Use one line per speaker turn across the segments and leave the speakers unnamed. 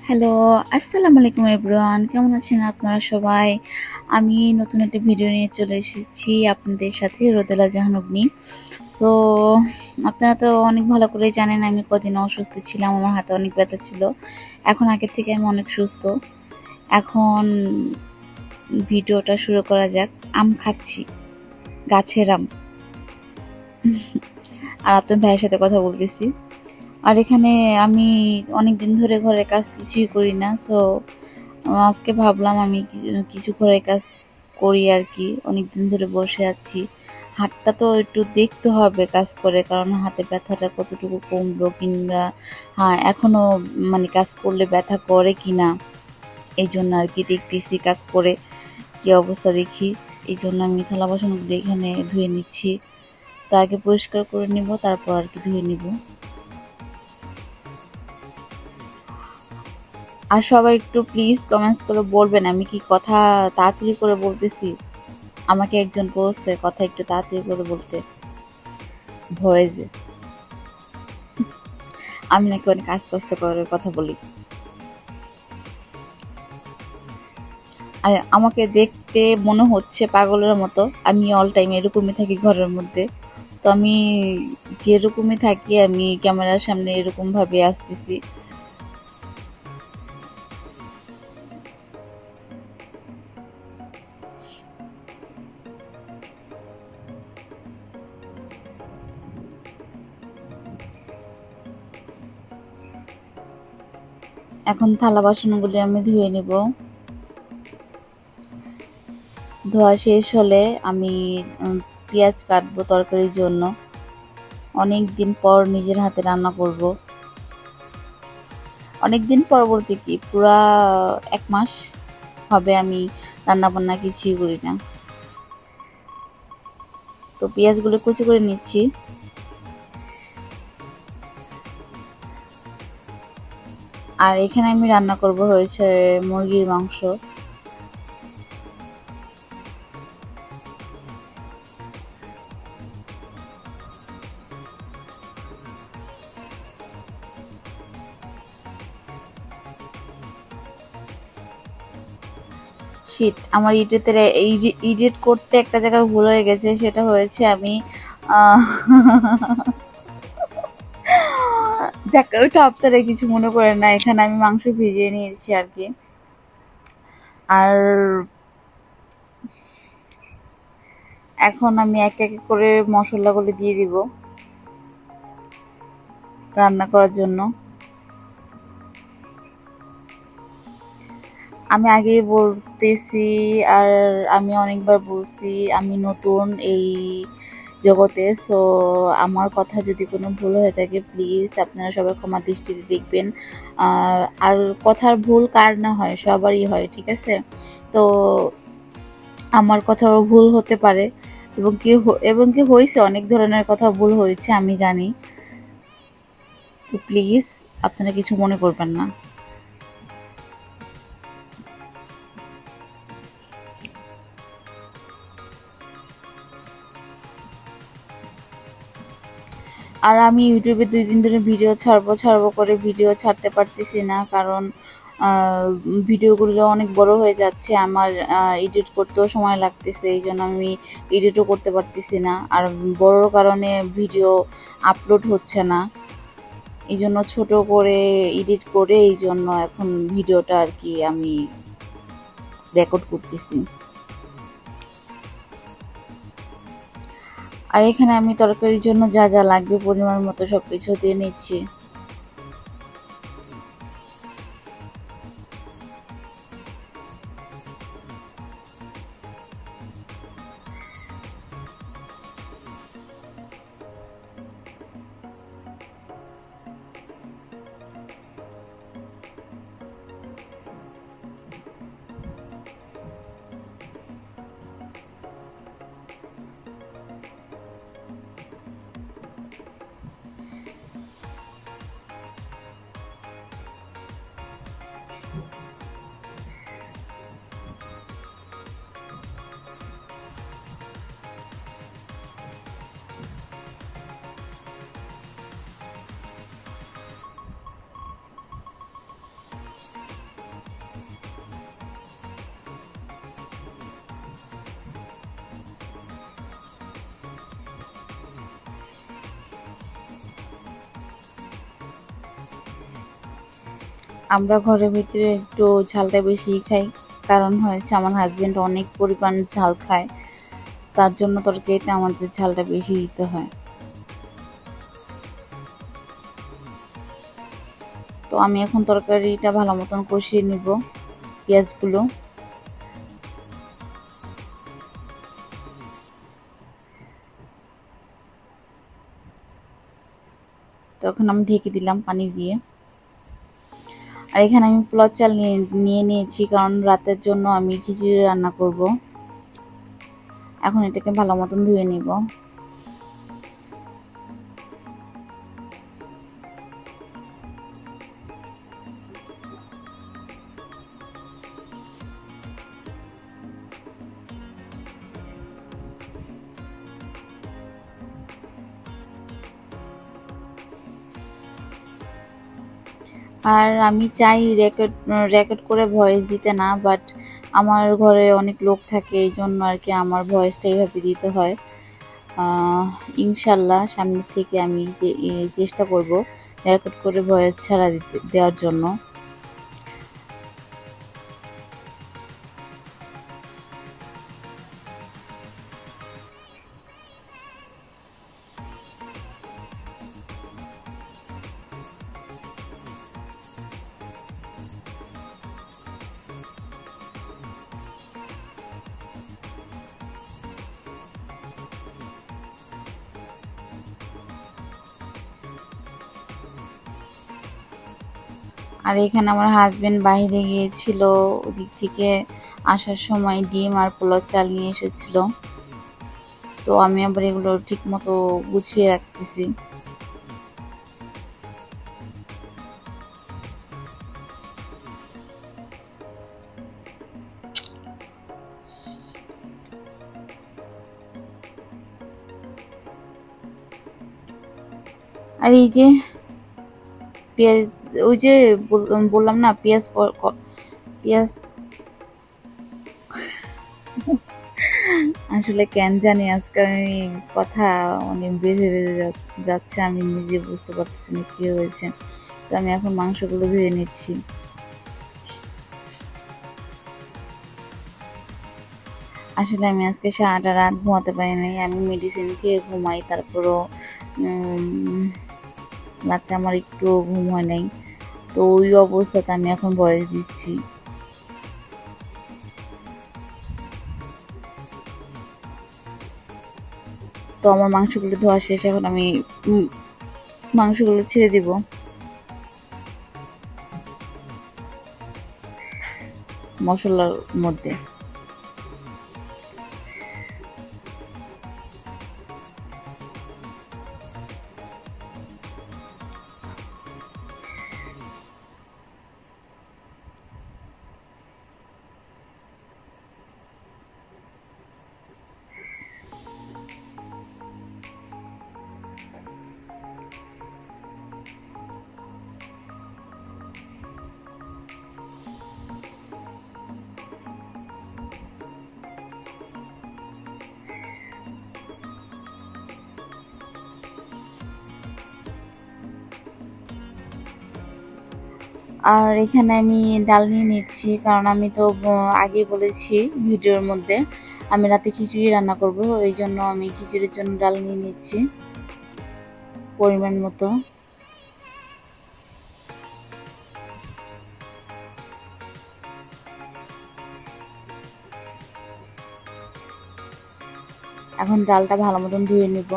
Hello, আসসালামু আলাইকুম everyone. কেমন আছেন আপনারা সবাই? আমি নতুন একটা ভিডিও নিয়ে চলে এসেছি আপনাদের সাথে, রোদেলা জাহান অগ্নি। সো আপনারা তো অনেক ভালো করেই জানেন আমি কদিন অসুস্থ ছিলাম, আমার হাতে অনেক ব্যথা ছিল। এখন আগের থেকে আমি অনেক সুস্থ। এখন ভিডিওটা শুরু করা যাক। আম খাচ্ছি, গাছের আম। আর আপনার ভাইয়ের সাথে কথা বলতেছি। আর এখানে আমি অনেকদিন ধরে ঘরের কাজ কিছুই করি না, সো আজকে ভাবলাম আমি কিছু ঘরের কাজ করি আর কি। অনেকদিন ধরে বসে আছি, হাতটা তো একটু দেখতে হবে কাজ করে, কারণ হাতে ব্যথাটা কতটুকু কমলো, কিংবা হ্যাঁ এখনো মানে কাজ করলে ব্যথা করে কিনা, এই জন্য আর কি দেখতেছি কাজ করে কি অবস্থা দেখি। এই জন্য আমি থালা বাসনগুলো এখানে ধুয়ে নিচ্ছি। তো আগে পরিষ্কার করে নিব, তারপর আর কি ধুয়ে নিব। আর সবাই একটু প্লিজ কমেন্টস করে বলবেন আমি কি কথা তাড়াতাড়ি করে বলতেছি। আমাকে একজন বলছে কথা একটু তাড়াতাড়ি করে বলতে, ভয়েসে। আমি নাকি অনেক আস্তে আস্তে করে কথা বলি। আর আমাকে দেখতে মনে হচ্ছে পাগলের মতো, আমি অল টাইম এরকমই থাকি ঘরের মধ্যে। তো আমি যেরকমই থাকি আমি ক্যামেরার সামনে এরকম ভাবে আসতেছি। এখন থালা বাসনগুলি আমি ধুয়ে নিব। ধোয়া শেষ হলে আমি পেঁয়াজ কাটবো তরকারির জন্য। অনেক দিন পর নিজের হাতে রান্না করব। অনেক দিন পর বলতে কি পুরা 1 মাস হবে আমি রান্না বান্না কিছুই করি না। তো পেঁয়াজগুলো কুচি করে নিচ্ছি। আর এখানে আমি রান্না করব হয়েছে মুরগির মাংস। শিট, আমার এডিট করতে একটা জায়গায় ভুল হয়ে গেছে। সেটা হয়েছে আমি আহ, যাক ওইটা আপনারা কিছু মনে করেন না। এখানে আমি মাংস ভিজিয়ে নিয়েছি আর কি। আর এখন আমি এক এক করে মশলাগুলো দিয়ে দিব রান্না করার জন্য। আমি আগেই বলতেছি, আর আমি অনেকবার বলছি আমি নতুন এই জগতে। সো আমার কথা যদি কোনো ভুল হয়ে থাকে প্লিজ আপনারা সবাই ক্ষমা দৃষ্টিতে দেখবেন। আর কথার ভুল কার না হয়, সবারই হয়, ঠিক আছে? তো আমার কথাও ভুল হতে পারে, এবং কি হয়েছে, অনেক ধরনের কথা ভুল হয়েছে আমি জানি। তো প্লিজ আপনারা কিছু মনে করবেন না। আর আমি ইউটিউবে 2 দিন ধরে ভিডিও ছাড়বো করে ভিডিও ছাড়তে পারতেছি না, কারণ ভিডিওগুলো অনেক বড় হয়ে যাচ্ছে। আমার এডিট করতেও সময় লাগতেছে, এই জন্য আমি এডিটও করতে পারতেছি না। আর বড় কারণে ভিডিও আপলোড হচ্ছে না, এই জন্য ছোট করে এডিট করে এই জন্য এখন ভিডিওটা আর কি আমি রেকর্ড করতেছি। আর এখানে আমি তরকারির জন্য যা যা লাগবে পরিমাণ মতো সবকিছু দিয়ে নিচ্ছি। আমরা ঘরের ভিতরে একটু ঝালটা বেশি খাই, কারণ হয়েছে আমার হাজবেন্ড অনেক পরিমাণ ঝাল খায়, তার জন্য তরকারিতে আমাদের ঝালটা বেশি দিতে হয়। তো আমি এখন তরকারিটা ভালো মতন কষিয়ে নিব পেঁয়াজগুলো। তখন আমি ঢেকে দিলাম পানি দিয়ে। আর এখানে আমি পোলাও চাল নিয়ে নিয়েছি, কারণ রাতের জন্য আমি খিচুড়ি রান্না করব। এখন এটাকে ভালো মতন ধুয়ে নিব। আর আমি চাই রেকর্ড করে ভয়েস দিতে না, বাট আমার ঘরে অনেক লোক থাকে, এই জন্য আর কি আমার ভয়েসটা এইভাবে দিতে হয়। ইনশাল্লাহ সামনে থেকে আমি চেষ্টা করব রেকর্ড করে ভয়েস ছাড়া দেওয়ার জন্য। আর এখানে আমার হাজবেন্ড বাইরে গিয়েছিল, ওদিক থেকে আসার সময় ডিম আর পোলাও চাল নিয়ে এসেছিল। তো আমি আবার এগুলো ঠিক মতো গুছিয়ে রাখতেছি। আর এই যে পেঁয়াজ, ওই যে বললাম না পেঁয়াজ পেঁয়াজ আসলে কেন জানি আজকে আমি কথা অনেক বেঁধে বেঁধে যাচ্ছে, আমি নিজে বুঝতে পারতেছি না কি হয়েছে। তো আমি এখন মাংসগুলো ধুয়ে নিচ্ছি। আসলে আমি আজকে সারাটা রাত ঘুমাতে পারি নাই, আমি মেডিসিন খেয়ে ঘুমাই, তারপরও রাতে আমার একটু ঘুম হয় নাই। তো ওই অবস্থাতে আমি এখন ভয়েস দিচ্ছি। তো আমার মাংসগুলো ধোয়া শেষ, এখন আমি মাংসগুলো ছেড়ে দিব মশলার মধ্যে। আর এখানে আমি ডাল নিয়ে নিচ্ছি, কারণ আমি তো আগেই বলেছি ভিডিওর মধ্যে আমি রাতে খিচুড়ি রান্না করব, এই জন্য আমি খিচুড়ির জন্য ডাল নিয়ে নিচ্ছি পরিমাণ মতো। এখন ডালটা ভালো মতন ধুয়ে নিব।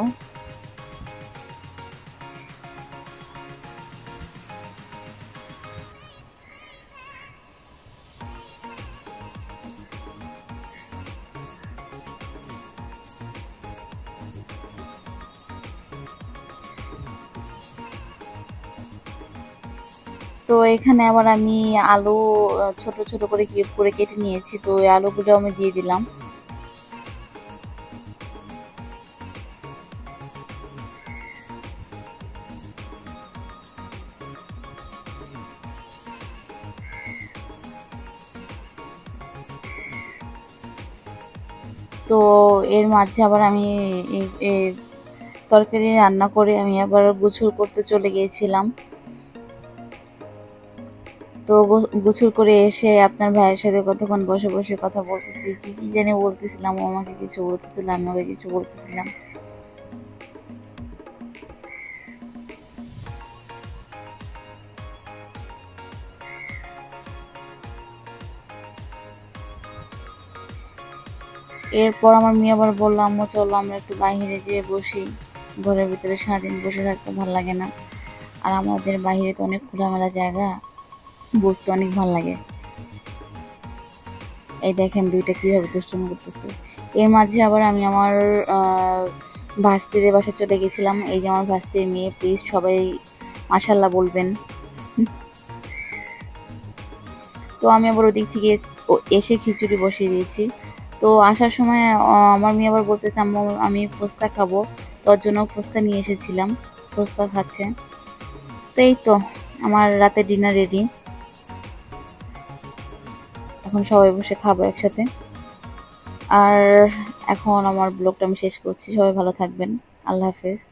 তো এখানে আবার আমি আলু ছোট ছোট করে কিউব করে কেটে নিয়েছি, তো ওই আলুগুলো আমি দিয়ে দিলাম। তো এর মাঝে আবার আমি তরকারি রান্না করে আমি আবার গোসল করতে চলে গিয়েছিলাম। তো গোসল করে এসে আপনার ভাইয়ের সাথে কতক্ষণ বসে বসে কথা বলতেছি, কি কি জানি বলতেছিলাম, ও আমাকে কিছু বলতেছিল, আমি ওকে কিছু বলতেছিলাম। এরপর আমার মেয়ে আবার বললো, আম্মু চলো আমরা একটু বাইরে যেয়ে বসি, ঘরের ভিতরে সারাদিন বসে থাকতে ভালো লাগে না, আর আমাদের বাইরে তো অনেক খোলামেলা জায়গা, বসতে অনেক ভালো লাগে। এই দেখেন দুইটা কিভাবে দুষ্টুমি করতেছে। এর মাঝে আবার আমি আমার ভাস্তিদের বাসায় চলে গেছিলাম। এই যে আমার ভাস্তির মেয়ে, প্লিজ সবাই মাশাল্লাহ বলবেন। তো আমি আবার ওদিক থেকে এসে খিচুড়ি বসিয়ে দিয়েছি। তো আসার সময় আমার মেয়ে আবার বলতেছে, আম্মু আমি ফুচকা খাবো, তোর জন্য ফুচকা নিয়ে এসেছিলাম, ফুচকা খাচ্ছে। তো এই তো আমার রাতে ডিনার রেডি, এখন সবাই বসে খাবো একসাথে। আর এখন আমার ব্লগটা আমি শেষ করছি, সবাই ভালো থাকবেন, আল্লাহ হাফেজ।